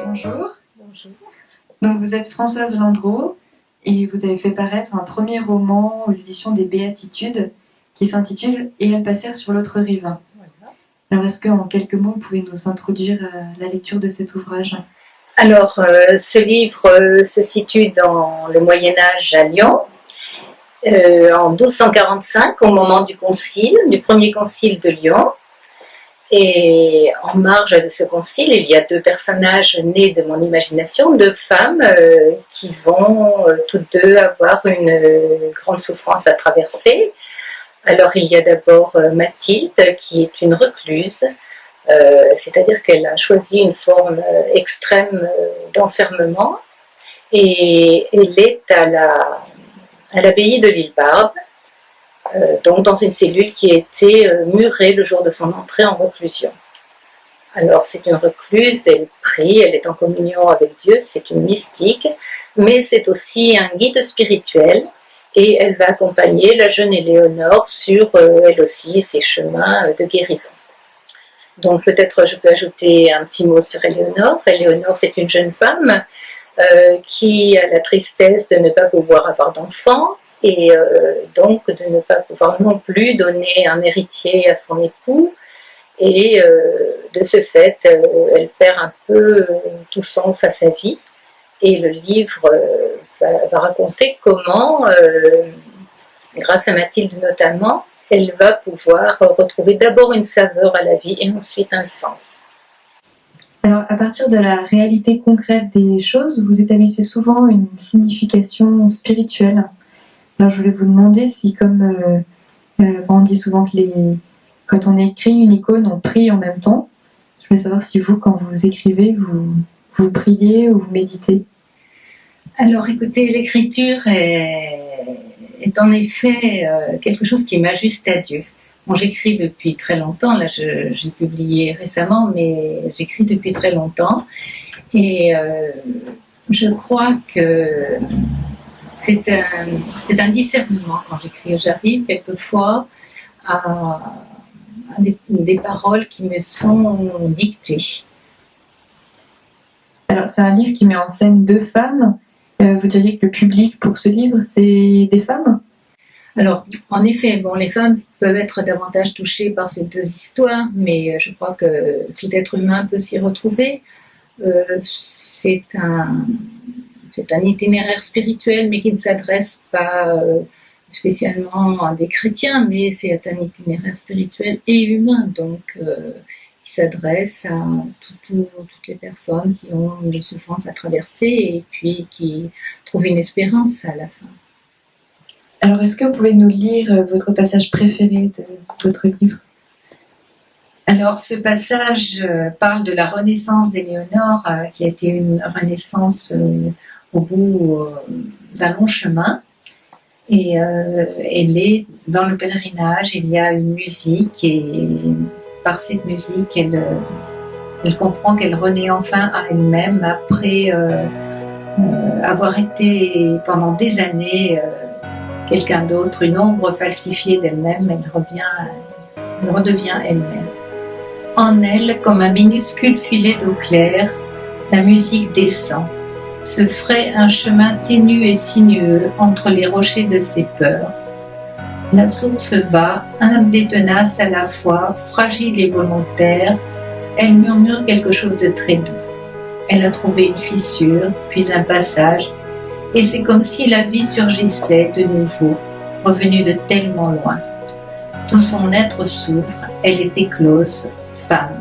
bonjour. Bonjour. Donc vous êtes Françoise Landreau et vous avez fait paraître un premier roman aux éditions des Béatitudes qui s'intitule « Et elles passèrent sur l'autre rive ». Voilà. Alors est-ce qu'en quelques mots vous pouvez nous introduire à la lecture de cet ouvrage ? Alors, ce livre se situe dans le Moyen-Âge à Lyon, en 1245, au moment du premier concile de Lyon. Et en marge de ce concile, il y a deux personnages nés de mon imagination, deux femmes qui vont toutes deux avoir une grande souffrance à traverser. Alors, il y a d'abord Mathilde, qui est une recluse, c'est-à-dire qu'elle a choisi une forme extrême d'enfermement, et elle est à l'abbaye de l'Île Barbe, donc dans une cellule qui a été murée le jour de son entrée en reclusion. Alors c'est une recluse, elle prie, elle est en communion avec Dieu, c'est une mystique, mais c'est aussi un guide spirituel, et elle va accompagner la jeune Éléonore sur, elle aussi, ses chemins de guérison. Donc peut-être je peux ajouter un petit mot sur Éléonore. Éléonore, c'est une jeune femme qui a la tristesse de ne pas pouvoir avoir d'enfant, et donc de ne pas pouvoir non plus donner un héritier à son époux, et de ce fait elle perd un peu tout sens à sa vie, et le livre va raconter comment, grâce à Mathilde notamment, elle va pouvoir retrouver d'abord une saveur à la vie et ensuite un sens. Alors, à partir de la réalité concrète des choses, vous établissez souvent une signification spirituelle. Alors, je voulais vous demander si, comme on dit souvent que quand on écrit une icône, on prie en même temps. Je voulais savoir si vous, quand vous écrivez, vous priez ou vous méditez. Alors, écoutez, l'écriture est en effet quelque chose qui m'ajuste à Dieu. Bon, j'écris depuis très longtemps, là j'ai publié récemment, mais j'écris depuis très longtemps, et je crois que c'est un discernement quand j'écris. J'arrive quelquefois à des paroles qui me sont dictées. Alors, c'est un livre qui met en scène deux femmes. Vous diriez que le public pour ce livre, c'est des femmes ? Alors, en effet, bon, les femmes peuvent être davantage touchées par ces deux histoires, mais je crois que tout être humain peut s'y retrouver. C'est un itinéraire spirituel, mais qui ne s'adresse pas spécialement à des chrétiens, mais c'est un itinéraire spirituel et humain, donc qui s'adresse à toutes les personnes qui ont des souffrances à traverser et puis qui trouvent une espérance à la fin. Alors, est-ce que vous pouvez nous lire votre passage préféré de votre livre ? Alors, ce passage parle de la renaissance d'Éléonore, qui a été une renaissance au bout d'un long chemin. Et elle est dans le pèlerinage, il y a une musique, et par cette musique, elle comprend qu'elle renaît enfin à elle-même après avoir été pendant des années quelqu'un d'autre, une ombre falsifiée d'elle-même. Elle redevient elle-même. En elle, comme un minuscule filet d'eau claire, la musique descend, se fraye un chemin ténu et sinueux entre les rochers de ses peurs. La source va, humble et tenace à la fois, fragile et volontaire, elle murmure quelque chose de très doux. Elle a trouvé une fissure, puis un passage, et c'est comme si la vie surgissait de nouveau, revenue de tellement loin. Tout son être s'ouvre, elle est éclose, femme.